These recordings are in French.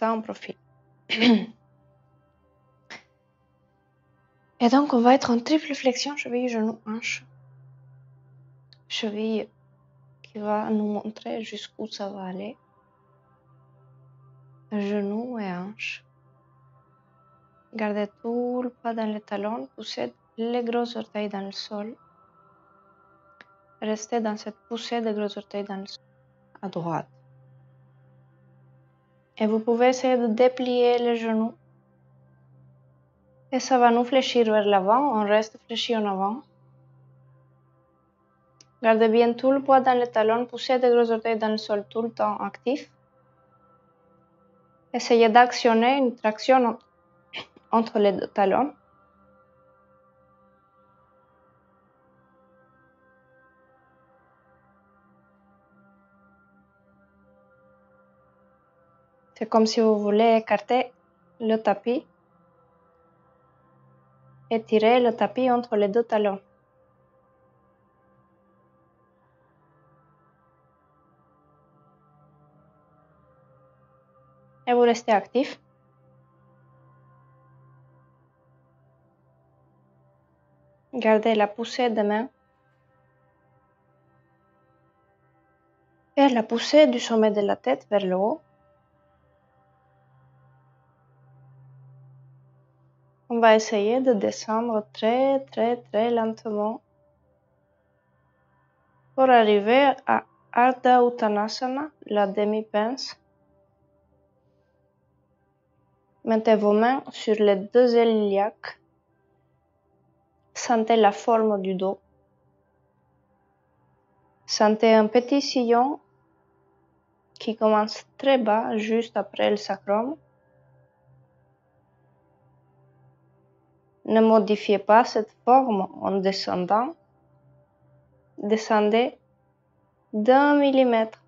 ça en profil. Et donc, on va être en triple flexion, cheville, genou, hanche. Cheville qui va nous montrer jusqu'où ça va aller. Genou et hanche. Gardez tout le poids dans les talons, poussez les gros orteils dans le sol. Restez dans cette poussée des gros orteils dans le sol, à droite. Et vous pouvez essayer de déplier les genoux. Et ça va nous fléchir vers l'avant, on reste fléchi en avant. Gardez bien tout le poids dans les talons, poussez des gros orteils dans le sol tout le temps actif. Essayez d'actionner une traction entre les deux talons. C'est comme si vous voulez écarter le tapis. Étirez le tapis entre les deux talons. Et vous restez actif. Gardez la poussée des mains. Et la poussée du sommet de la tête vers le haut. On va essayer de descendre très lentement pour arriver à Ardha Uttanasana, la demi-pince. Mettez vos mains sur les deux ailes iliaques. Sentez la forme du dos. Sentez un petit sillon qui commence très bas, juste après le sacrum. Ne modifiez pas cette forme en descendant. Descendez d'1 millimètre.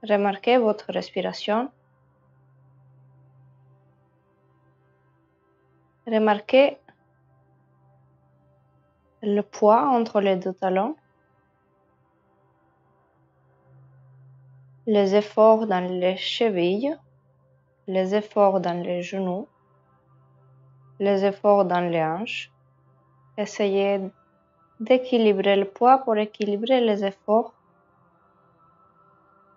Remarquez votre respiration. Remarquez le poids entre les deux talons. Les efforts dans les chevilles. Les efforts dans les genoux. Les efforts dans les hanches. Essayez d'équilibrer le poids pour équilibrer les efforts.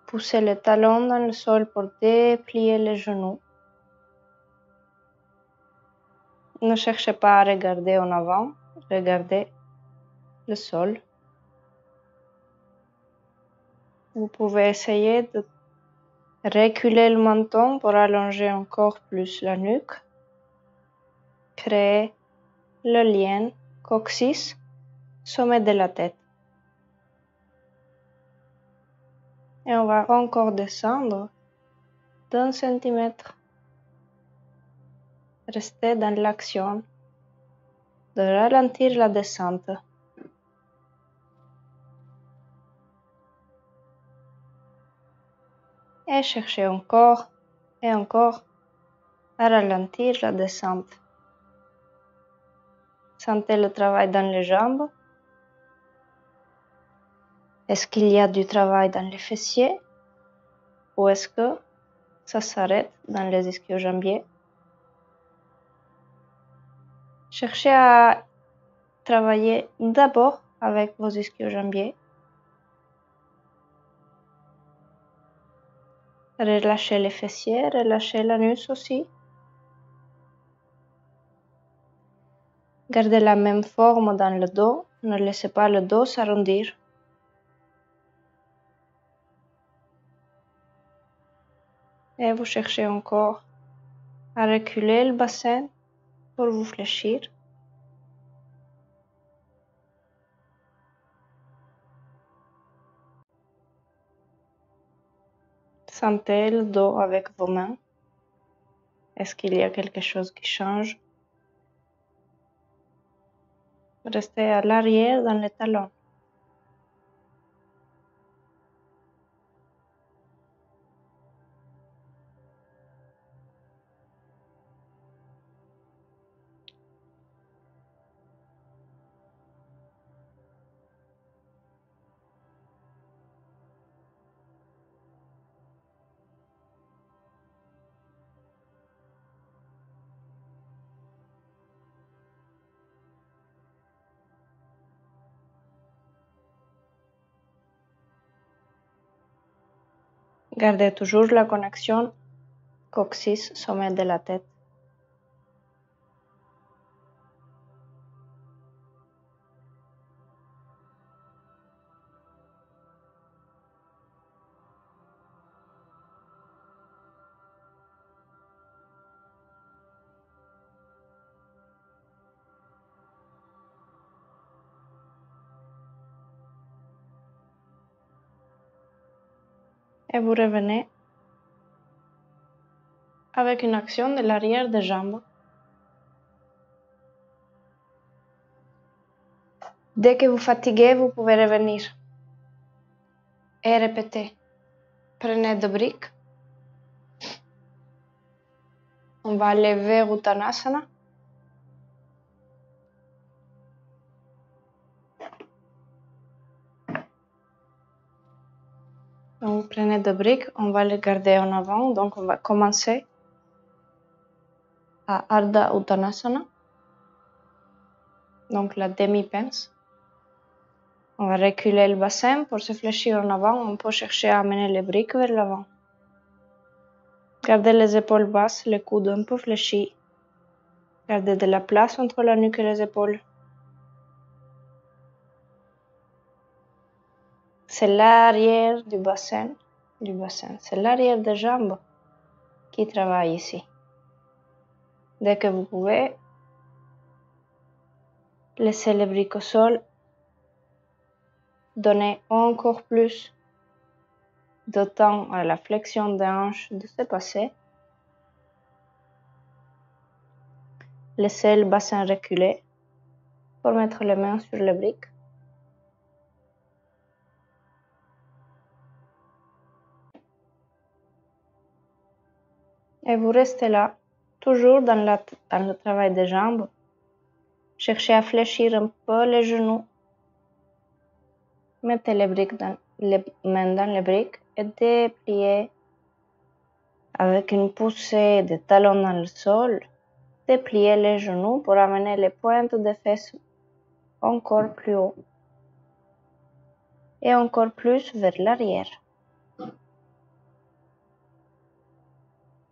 Poussez les talons dans le sol pour déplier les genoux. Ne cherchez pas à regarder en avant, regardez le sol. Vous pouvez essayer de reculer le menton pour allonger encore plus la nuque. Créer le lien coccyx, sommet de la tête. Et on va encore descendre d'1 centimètre. Restez dans l'action de ralentir la descente. Et cherchez encore et encore à ralentir la descente. Sentez le travail dans les jambes. Est-ce qu'il y a du travail dans les fessiers ou est-ce que ça s'arrête dans les ischio-jambiers? Cherchez à travailler d'abord avec vos ischio-jambiers. Relâchez les fessiers, relâchez l'anus aussi. Gardez la même forme dans le dos, ne laissez pas le dos s'arrondir. Et vous cherchez encore à reculer le bassin pour vous fléchir. Sentez le dos avec vos mains. Est-ce qu'il y a quelque chose qui change? Restez à l'arrière dans les talons. Gardez toujours la connexion coccyx-sommet de la tête. Et vous revenez avec une action de l'arrière des jambes. Dès que vous fatiguez, vous pouvez revenir et répéter. Prenez deux briques. On va lever Uttanasana. Donc, vous prenez deux briques, on va les garder en avant. Donc, on va commencer à Ardha Uttanasana. Donc, la demi-pince. On va reculer le bassin pour se fléchir en avant. On peut chercher à amener les briques vers l'avant. Gardez les épaules basses, les coudes un peu fléchis. Gardez de la place entre la nuque et les épaules. C'est l'arrière du bassin. C'est l'arrière des jambes qui travaille ici. Dès que vous pouvez, laissez les briques au sol. Donnez encore plus de temps à la flexion des hanches de se passer. Laissez le bassin reculer pour mettre les mains sur les briques. Et vous restez là, toujours dans le travail des jambes. Cherchez à fléchir un peu les genoux. Mettez les mains dans les briques et dépliez avec une poussée des talons dans le sol. Dépliez les genoux pour amener les pointes des fesses encore plus haut et encore plus vers l'arrière.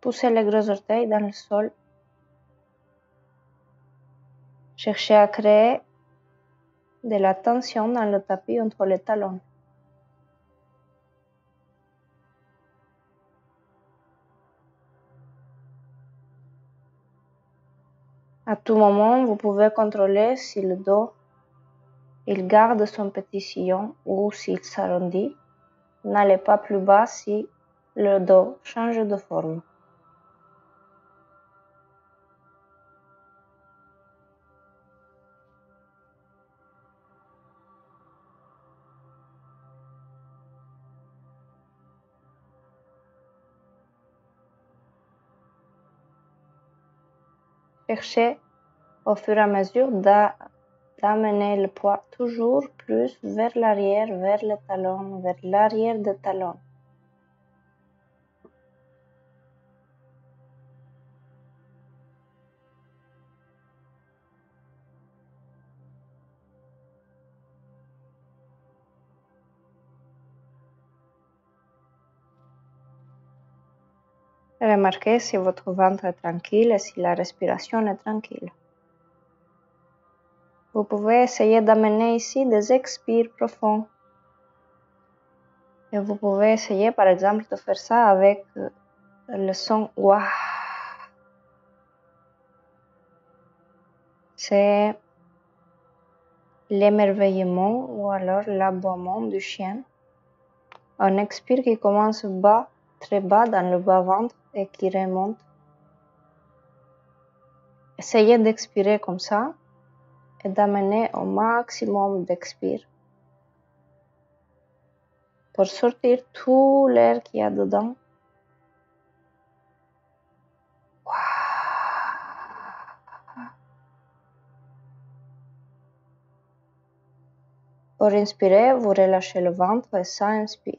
Poussez les gros orteils dans le sol. Cherchez à créer de la tension dans le tapis entre les talons. À tout moment, vous pouvez contrôler si le dos il garde son petit sillon ou s'il s'arrondit. N'allez pas plus bas si le dos change de forme. Cherchez au fur et à mesure d'amener le poids toujours plus vers l'arrière, vers le talon, vers l'arrière des talons. Remarquez si votre ventre est tranquille et si la respiration est tranquille. Vous pouvez essayer d'amener ici des expires profonds. Et vous pouvez essayer par exemple de faire ça avec le son Wah. C'est l'émerveillement ou alors l'aboiement du chien. Un expire qui commence bas, très bas dans le bas-ventre et qui remonte. Essayez d'expirer comme ça et d'amener au maximum d'expire pour sortir tout l'air qu'il y a dedans. Pour inspirer, vous relâchez le ventre et ça inspire.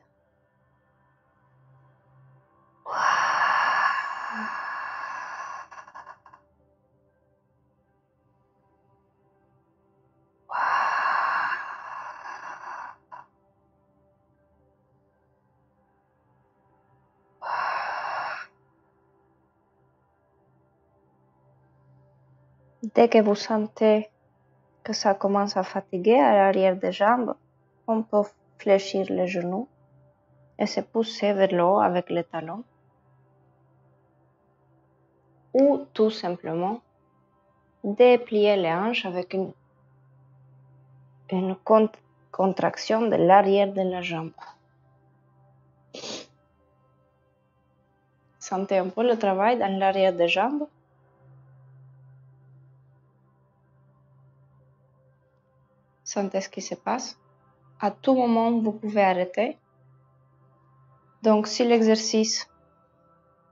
Dès que vous sentez que ça commence à fatiguer à l'arrière des jambes, on peut fléchir les genoux et se pousser vers le haut avec les talons. Ou tout simplement déplier les hanches avec une contraction de l'arrière de la jambe. Sentez un peu le travail dans l'arrière des jambes. Sentez ce qui se passe. À tout moment, vous pouvez arrêter. Donc, si l'exercice,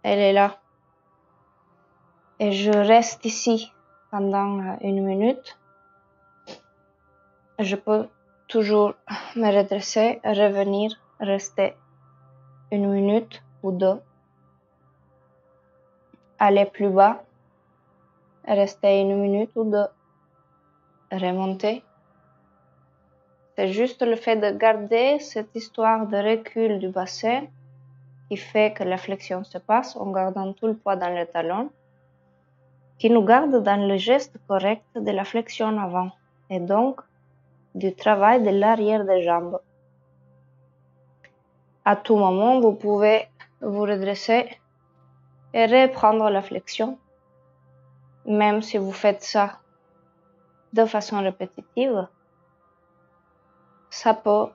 elle est là, et je reste ici pendant 1 minute, je peux toujours me redresser, revenir, rester 1 minute ou 2, aller plus bas, rester 1 minute ou 2, remonter. C'est juste le fait de garder cette histoire de recul du bassin qui fait que la flexion se passe en gardant tout le poids dans les talons, qui nous garde dans le geste correct de la flexion avant et donc du travail de l'arrière des jambes. À tout moment, vous pouvez vous redresser et reprendre la flexion, même si vous faites ça de façon répétitive. Ça peut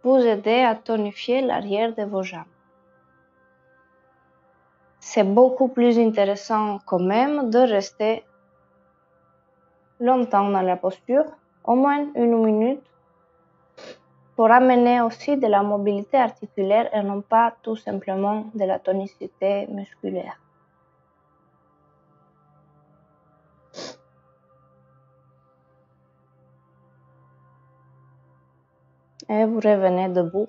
vous aider à tonifier l'arrière de vos jambes. C'est beaucoup plus intéressant quand même de rester longtemps dans la posture, au moins 1 minute, pour amener aussi de la mobilité articulaire et non pas tout simplement de la tonicité musculaire. Et vous revenez debout